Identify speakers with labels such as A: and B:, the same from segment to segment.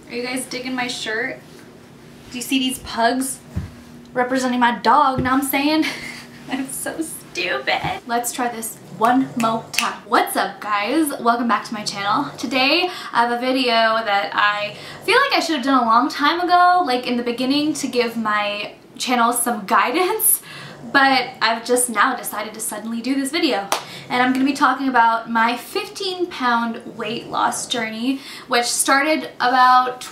A: Are you guys digging my shirt? Do you see these pugs representing my dog? Know what I'm saying? I'm so stupid. Let's try this one more time. What's up, guys? Welcome back to my channel. Today I have a video that I feel like I should have done a long time ago, like in the beginning, to give my channel some guidance, but I've just now decided to suddenly do this video. And I'm going to be talking about my 15-pound weight loss journey, which started about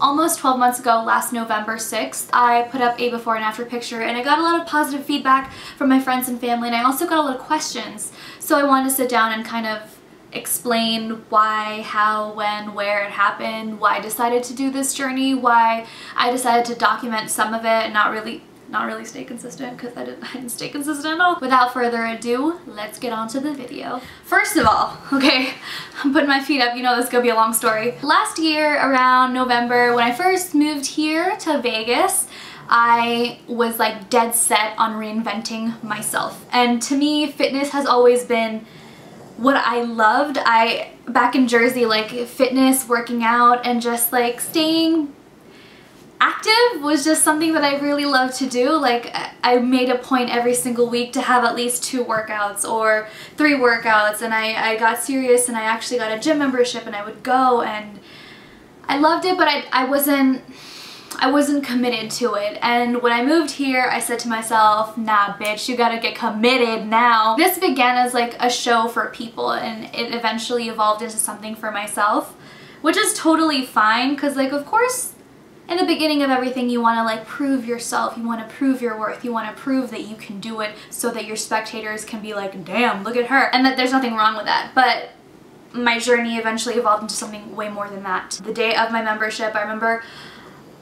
A: almost 12 months ago, last November 6th. I put up a before and after picture and I got a lot of positive feedback from my friends and family, and I also got a lot of questions. So I wanted to sit down and kind of explain why, how, when, where it happened, why I decided to do this journey, why I decided to document some of it and not really stay consistent, because I didn't stay consistent at all. Without further ado, let's get on to the video. First of all, okay, I'm putting my feet up, you know this is gonna be a long story. Last year around November, when I first moved here to Vegas, I was like dead set on reinventing myself. And to me, fitness has always been what I loved. Back in Jersey, like fitness, working out, and just like staying active was just something that I really loved to do. Like I made a point every single week to have at least 2 workouts or 3 workouts, and I got serious and I actually got a gym membership and I would go, and I loved it, but I wasn't committed to it. And when I moved here, I said to myself, nah bitch, you gotta get committed now. This began as like a show for people, and it eventually evolved into something for myself, which is totally fine, because like of course in the beginning of everything you want to like prove yourself, you want to prove your worth, you want to prove that you can do it so that your spectators can be like, damn, look at her, and that there's nothing wrong with that. But my journey eventually evolved into something way more than that. The day of my membership, I remember,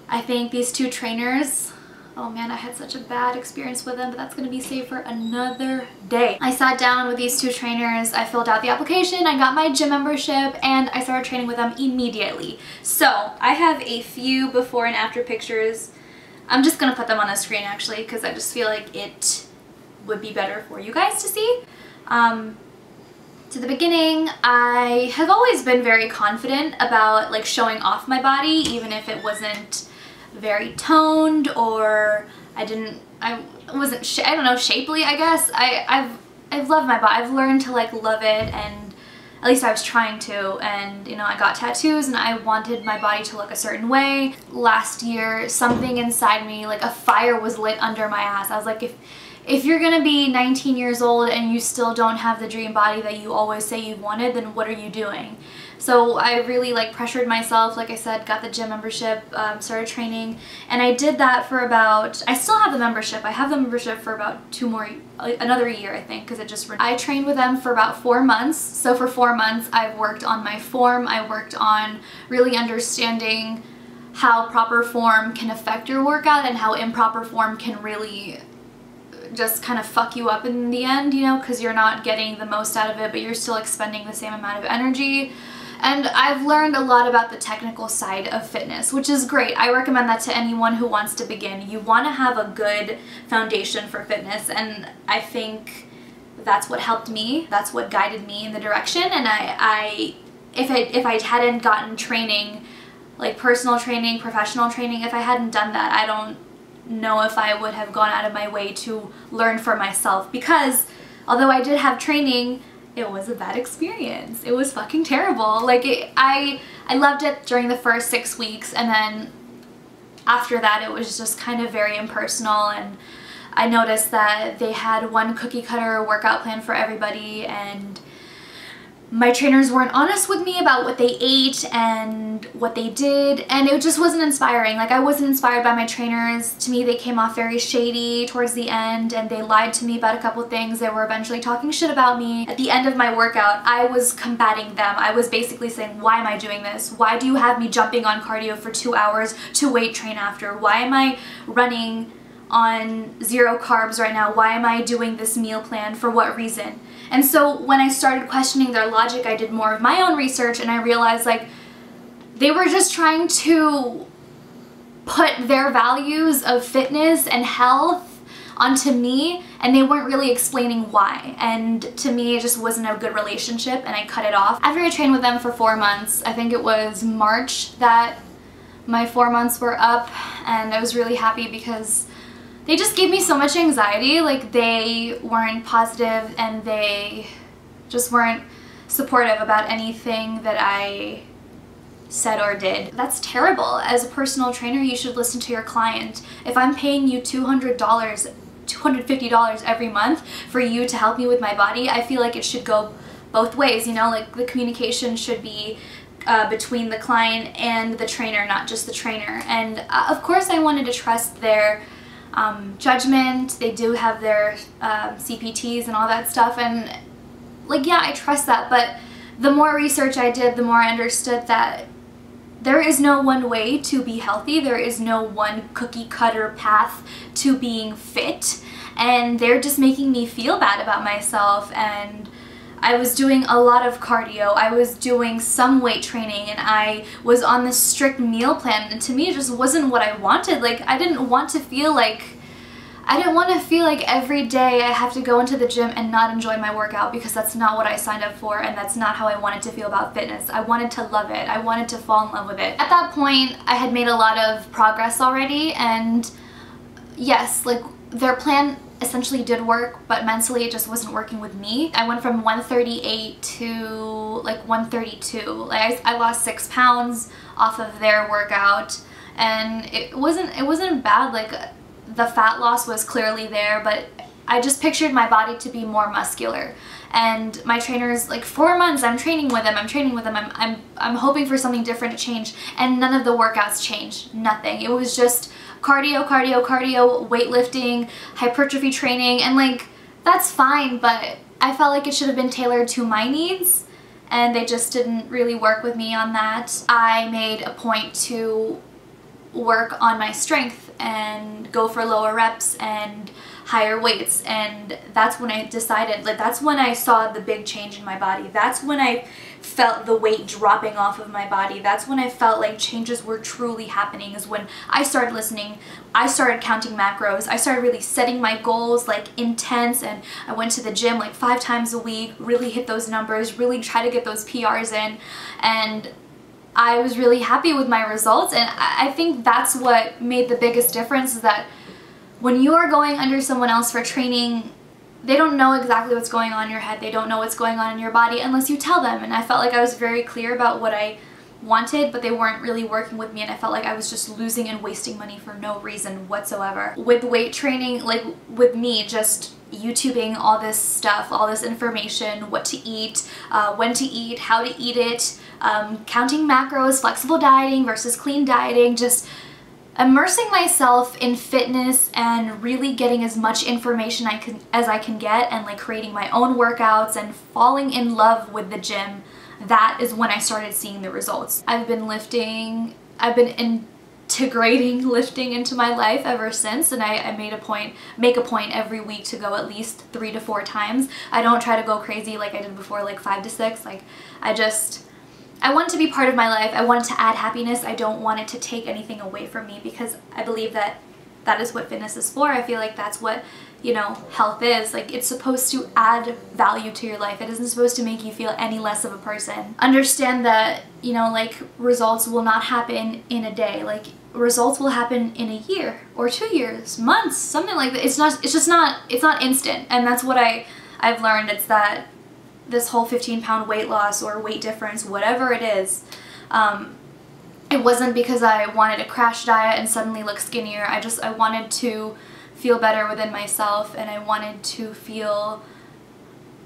A: I think these 2 trainers, oh man, I had such a bad experience with them, but that's gonna be saved for another day. I sat down with these 2 trainers, I filled out the application, I got my gym membership, and I started training with them immediately. So I have a few before and after pictures. I'm just gonna put them on the screen actually, because I just feel like it would be better for you guys to see. To the beginning, I have always been very confident about like showing off my body, even if it wasn't very toned, or I wasn't shapely, I guess. I've loved my body. I've learned to like love it, and at least I was trying to. And you know, I got tattoos and I wanted my body to look a certain way. Last year, something inside me, like a fire was lit under my ass. I was like, if you're gonna be 19 years old and you still don't have the dream body that you always say you wanted, then what are you doing? So I really like pressured myself, like I said, got the gym membership, started training, and I did that for about, I still have the membership. I have the membership for about another year, I think, because I trained with them for about 4 months. So for 4 months, I've worked on my form. I worked on really understanding how proper form can affect your workout and how improper form can really just kind of fuck you up in the end, you know, because you're not getting the most out of it, but you're still expending the same amount of energy. And I've learned a lot about the technical side of fitness, which is great. I recommend that to anyone who wants to begin. You want to have a good foundation for fitness, and I think that's what helped me. That's what guided me in the direction. And if I hadn't gotten training, like personal training, professional training, if I hadn't done that, I don't know if I would have gone out of my way to learn for myself, because although I did have training, it was a bad experience. It was fucking terrible. Like I loved it during the first 6 weeks, and then after that it was just kind of very impersonal, and I noticed that they had one cookie cutter workout plan for everybody, and my trainers weren't honest with me about what they ate and what they did, and it just wasn't inspiring. Like I wasn't inspired by my trainers. To me, they came off very shady towards the end, and they lied to me about a couple things. They were eventually talking shit about me. At the end of my workout, I was combating them. I was basically saying, why am I doing this? Why do you have me jumping on cardio for 2 hours to weight train after? Why am I running on 0 carbs right now? Why am I doing this meal plan? For what reason? And so when I started questioning their logic, I did more of my own research, and I realized like they were just trying to put their values of fitness and health onto me, and they weren't really explaining why. And to me, it just wasn't a good relationship, and I cut it off. After I trained with them for 4 months, I think it was March that my 4 months were up, and I was really happy because they just gave me so much anxiety. Like, they weren't positive, and they just weren't supportive about anything that I said or did. That's terrible. As a personal trainer, you should listen to your client. If I'm paying you $200, $250 every month for you to help me with my body, I feel like it should go both ways, you know, like the communication should be between the client and the trainer, not just the trainer. And of course I wanted to trust their judgment. They do have their CPTs and all that stuff, and like, yeah, I trust that, but the more research I did, the more I understood that there is no one way to be healthy. There is no one cookie cutter path to being fit, and they're just making me feel bad about myself. And I was doing a lot of cardio, I was doing some weight training, and I was on this strict meal plan, and to me it just wasn't what I wanted. Like, I didn't want to feel like every day I have to go into the gym and not enjoy my workout, because that's not what I signed up for, and that's not how I wanted to feel about fitness. I wanted to love it. I wanted to fall in love with it. At that point, I had made a lot of progress already, and yes, like, their plan essentially did work, but mentally it just wasn't working with me. I went from 138 to like 132. Like, I lost 6 pounds off of their workout, and it wasn't bad. Like, the fat loss was clearly there, but I just pictured my body to be more muscular. And my trainers, like, 4 months I'm training with them, I'm hoping for something different to change, and none of the workouts changed. Nothing. It was just cardio, cardio, cardio, weightlifting, hypertrophy training, and like, that's fine, but I felt like it should have been tailored to my needs, and they just didn't really work with me on that. I made a point to work on my strength and go for lower reps and higher weights, and that's when I decided, like, that's when I saw the big change in my body. That's when I felt the weight dropping off of my body. That's when I felt like changes were truly happening, is when I started listening. I started counting macros. I started really setting my goals, like, intense, and I went to the gym like 5 times a week, really hit those numbers, really try to get those PRs in, and I was really happy with my results. And I think that's what made the biggest difference, is that when you are going under someone else for training, they don't know exactly what's going on in your head. They don't know what's going on in your body unless you tell them. And I felt like I was very clear about what I wanted, but they weren't really working with me, and I felt like I was just losing and wasting money for no reason whatsoever. With weight training, like with me just YouTubing all this stuff, all this information, what to eat, when to eat, how to eat it, counting macros, flexible dieting versus clean dieting, just immersing myself in fitness and really getting as much information as I can get, and like creating my own workouts and falling in love with the gym. That is when I started seeing the results. I've been integrating lifting into my life ever since, and I make a point every week to go at least 3 to 4 times. I don't try to go crazy like I did before, like 5 to 6. Like, I want it to be part of my life. I want it to add happiness. I don't want it to take anything away from me, because I believe that that is what fitness is for. I feel like that's what, you know, health is. Like, it's supposed to add value to your life. It isn't supposed to make you feel any less of a person. Understand that, you know, like, results will not happen in a day. Like, results will happen in a year or 2 years, months, something like that. It's not instant. And that's what I've learned. It's that this whole 15-pound weight loss or weight difference, whatever it is, it wasn't because I wanted a crash diet and suddenly look skinnier. I wanted to feel better within myself, and I wanted to feel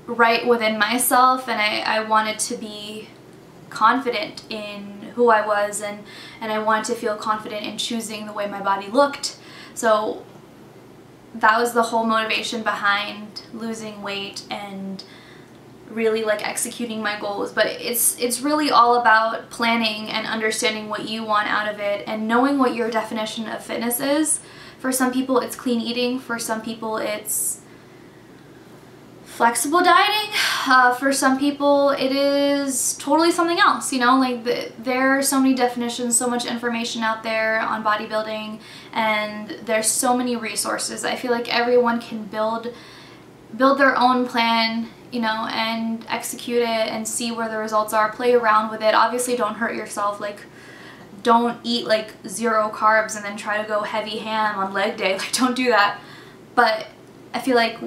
A: right within myself, and I wanted to be confident in who I was, and I wanted to feel confident in choosing the way my body looked. So that was the whole motivation behind losing weight and really like executing my goals. But it's really all about planning and understanding what you want out of it, and knowing what your definition of fitness is. For some people it's clean eating, for some people it's Flexible dieting, for some people it is totally something else, you know, like there are so many definitions, so much information out there on bodybuilding, and there's so many resources. I feel like everyone can build their own plan, you know, and execute it and see where the results are, play around with it. Obviously don't hurt yourself, like don't eat like 0 carbs and then try to go heavy ham on leg day, like don't do that. But I feel like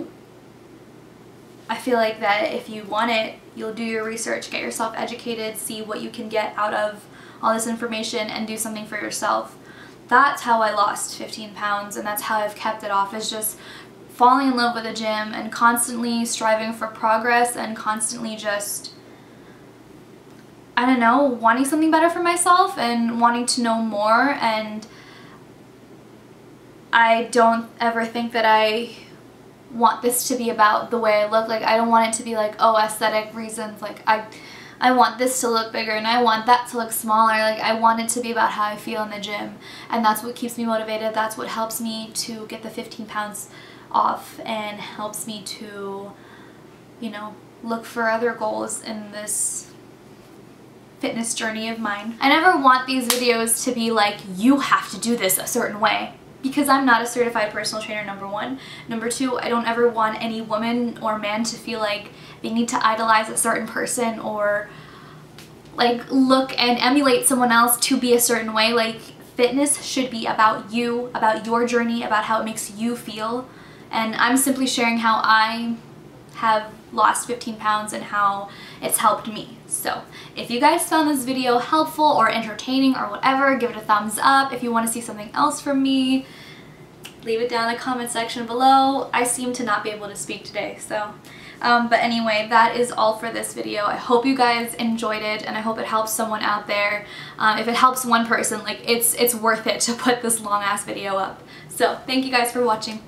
A: that if you want it, you'll do your research, get yourself educated, see what you can get out of all this information and do something for yourself. That's how I lost 15 pounds, and that's how I've kept it off, is just falling in love with the gym and constantly striving for progress and constantly just, I don't know, wanting something better for myself and wanting to know more. And I don't ever think that I want this to be about the way I look. Like, I don't want it to be like, oh, aesthetic reasons, like I want this to look bigger and I want that to look smaller. Like, I want it to be about how I feel in the gym, and that's what keeps me motivated. That's what helps me to get the 15 pounds off and helps me to, you know, look for other goals in this fitness journey of mine. I never want these videos to be like, you have to do this a certain way, because I'm not a certified personal trainer, number one. Number two, I don't ever want any woman or man to feel like they need to idolize a certain person or like look and emulate someone else to be a certain way. Like, fitness should be about you, about your journey, about how it makes you feel. And I'm simply sharing how I have lost 15 pounds and how it's helped me. So if you guys found this video helpful or entertaining or whatever, give it a thumbs up. If you want to see something else from me, leave it down in the comment section below. I seem to not be able to speak today, so but anyway, that is all for this video. I hope you guys enjoyed it, and I hope it helps someone out there. If it helps one person, like, it's worth it to put this long ass video up. So thank you guys for watching.